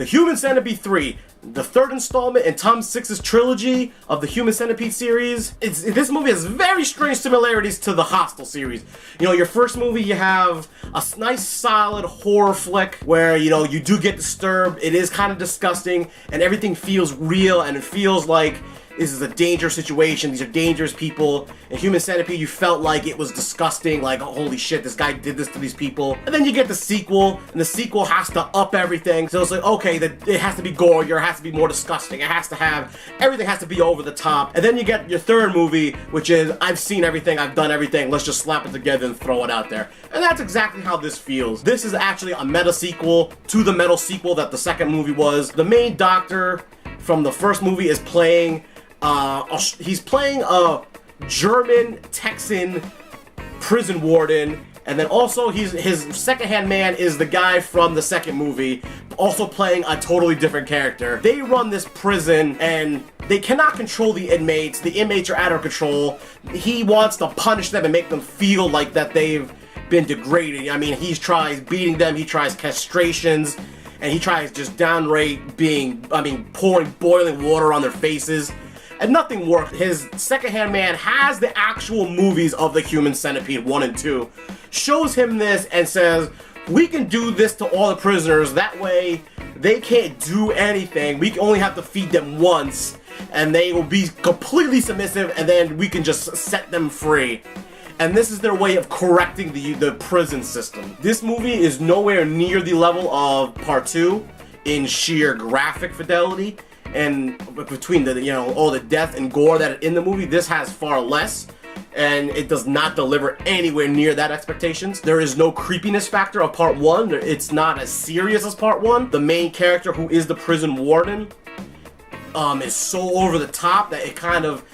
The Human Centipede 3, the third installment in Tom Six's trilogy of the Human Centipede series. This movie has very strange similarities to the Hostel series. You know, your first movie, you have a nice solid horror flick where, you know, you do get disturbed, it is kind of disgusting, and everything feels real, and it feels like this is a dangerous situation, these are dangerous people. In Human Centipede, you felt like it was disgusting, like, oh, holy shit, this guy did this to these people. And then you get the sequel, and the sequel has to up everything. So it's like, okay, it has to be gorier, it has to be more disgusting, it has to have, everything has to be over the top. And then you get your third movie, which is, I've seen everything, I've done everything, let's just slap it together and throw it out there. And that's exactly how this feels. This is actually a meta sequel to the meta sequel that the second movie was. The main doctor from the first movie is playing he's playing a German Texan prison warden, and then also his second-hand man is the guy from the second movie, also playing a totally different character. They run this prison, and they cannot control the inmates. The inmates are out of control. He wants to punish them and make them feel like that they've been degraded. I mean, he tries beating them, he tries castrations, and he tries just downright pouring boiling water on their faces. And nothing worked. His second-hand man has the actual movies of the Human Centipede 1 and 2, shows him this and says, we can do this to all the prisoners, that way they can't do anything, we only have to feed them once, and they will be completely submissive, and then we can just set them free. And this is their way of correcting the prison system. This movie is nowhere near the level of Part 2 in sheer graphic fidelity. And between the, you know, all the death and gore that are in the movie, this has far less, and it does not deliver anywhere near that expectations. There is no creepiness factor of Part 1. It's not as serious as Part 1. The main character, who is the prison warden, is so over the top that it kind of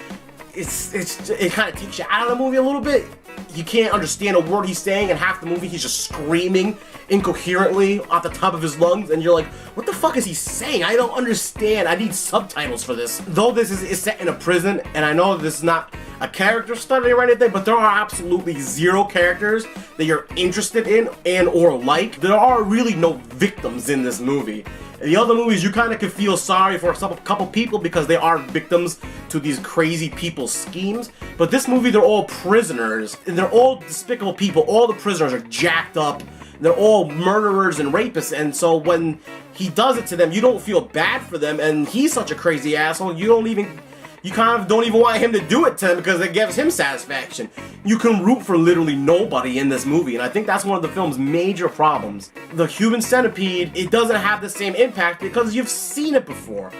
takes you out of the movie a little bit. You can't understand a word he's saying, and half the movie he's just screaming incoherently off the top of his lungs, and you're like, what the fuck is he saying? I don't understand. I need subtitles for this. Though this is set in a prison, and I know this is not a character study or anything, but there are absolutely zero characters that you're interested in and or like. There are really no victims in this movie. In the other movies, you kind of can feel sorry for a couple people because they are victims to these crazy people's schemes. But this movie, they're all prisoners, and they're all despicable people. All the prisoners are jacked up. They're all murderers and rapists, and so when he does it to them, you don't feel bad for them, and he's such a crazy asshole, you kind of don't even want him to do it to him because it gives him satisfaction. You can root for literally nobody in this movie, and I think that's one of the film's major problems. The Human Centipede, it doesn't have the same impact because you've seen it before.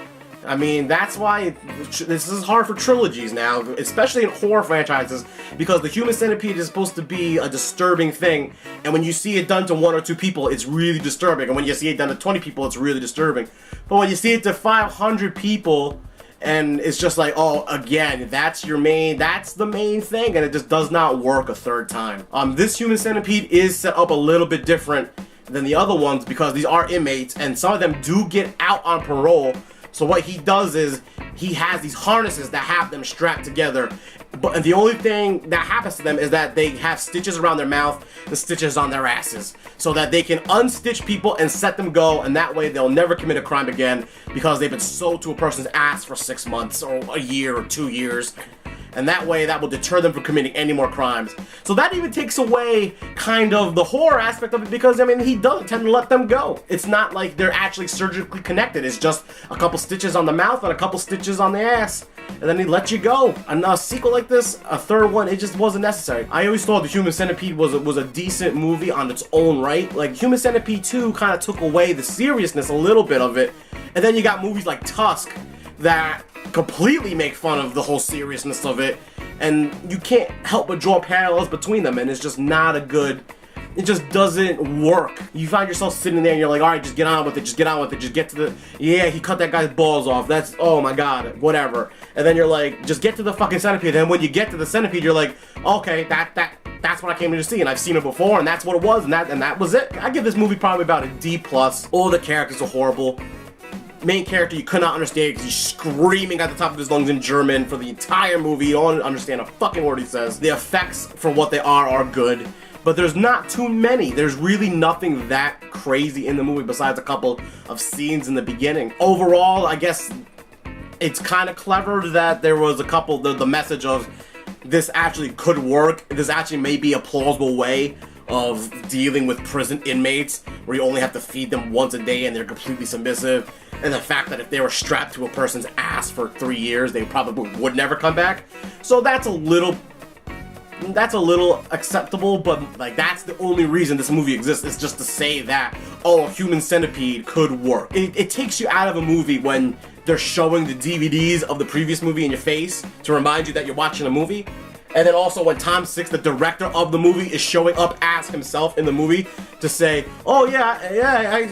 I mean, that's why this is hard for trilogies now, especially in horror franchises, because the Human Centipede is supposed to be a disturbing thing, and when you see it done to 1 or 2 people, it's really disturbing, and when you see it done to 20 people, it's really disturbing. But when you see it to 500 people, and it's just like, oh, again, that's the main thing, and it just does not work a third time. This Human Centipede is set up a little bit different than the other ones because these are inmates, and some of them do get out on parole. So what he does is he has these harnesses that have them strapped together, but the only thing that happens to them is that they have stitches around their mouth and stitches on their asses, so that they can unstitch people and set them go, and that way they'll never commit a crime again because they've been sewed to a person's ass for 6 months or a year or 2 years. And that way, that will deter them from committing any more crimes. So that even takes away kind of the horror aspect of it because, I mean, he doesn't tend to let them go. It's not like they're actually surgically connected. It's just a couple stitches on the mouth and a couple stitches on the ass. And then he lets you go. And a sequel like this, a third one, it just wasn't necessary. I always thought The Human Centipede was a decent movie on its own right. Like, Human Centipede 2 kind of took away the seriousness a little bit of it. And then you got movies like Tusk that completely make fun of the whole seriousness of it, and you can't help but draw parallels between them, and it's just not a good, it just doesn't work. You find yourself sitting there and you're like, alright, just get on with it, just get on with it, just get to the, yeah, he cut that guy's balls off, that's, oh my god, whatever. And then you're like, just get to the fucking centipede, and when you get to the centipede, you're like, okay, that's what I came here to see, and I've seen it before, and that's what it was, and that was it. I give this movie probably about a D+. All the characters are horrible. Main character you could not understand because he's screaming at the top of his lungs in German for the entire movie. You don't understand a fucking word he says. The effects, for what they are good, but there's not too many. There's really nothing that crazy crazy in the movie besides a couple of scenes in the beginning. Overall, I guess it's kind of clever that there was a couple, the message of this actually could work. This actually may be a plausible way of dealing with prison inmates where you only have to feed them once a day and they're completely submissive. And the fact that if they were strapped to a person's ass for 3 years, they probably would never come back. So that's a little acceptable, but like that's the only reason this movie exists, is just to say that, oh, Human Centipede could work. It takes you out of a movie when they're showing the DVDs of the previous movie in your face to remind you that you're watching a movie. And then also when Tom Six, the director of the movie, is showing up as himself in the movie to say, oh yeah,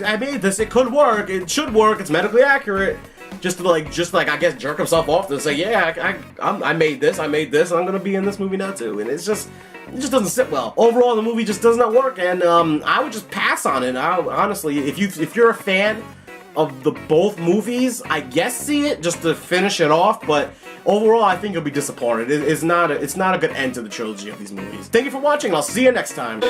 I made this, it could work, it should work, it's medically accurate. Just to like I guess jerk himself off to say, yeah, I made this, and I'm gonna be in this movie now too. And it just doesn't sit well. Overall, the movie just does not work, and I would just pass on it. Honestly, if you're a fan of the both movies, I guess see it just to finish it off, but overall, I think you'll be disappointed. It's not a good end to the trilogy of these movies. Thank you for watching, and I'll see you next time.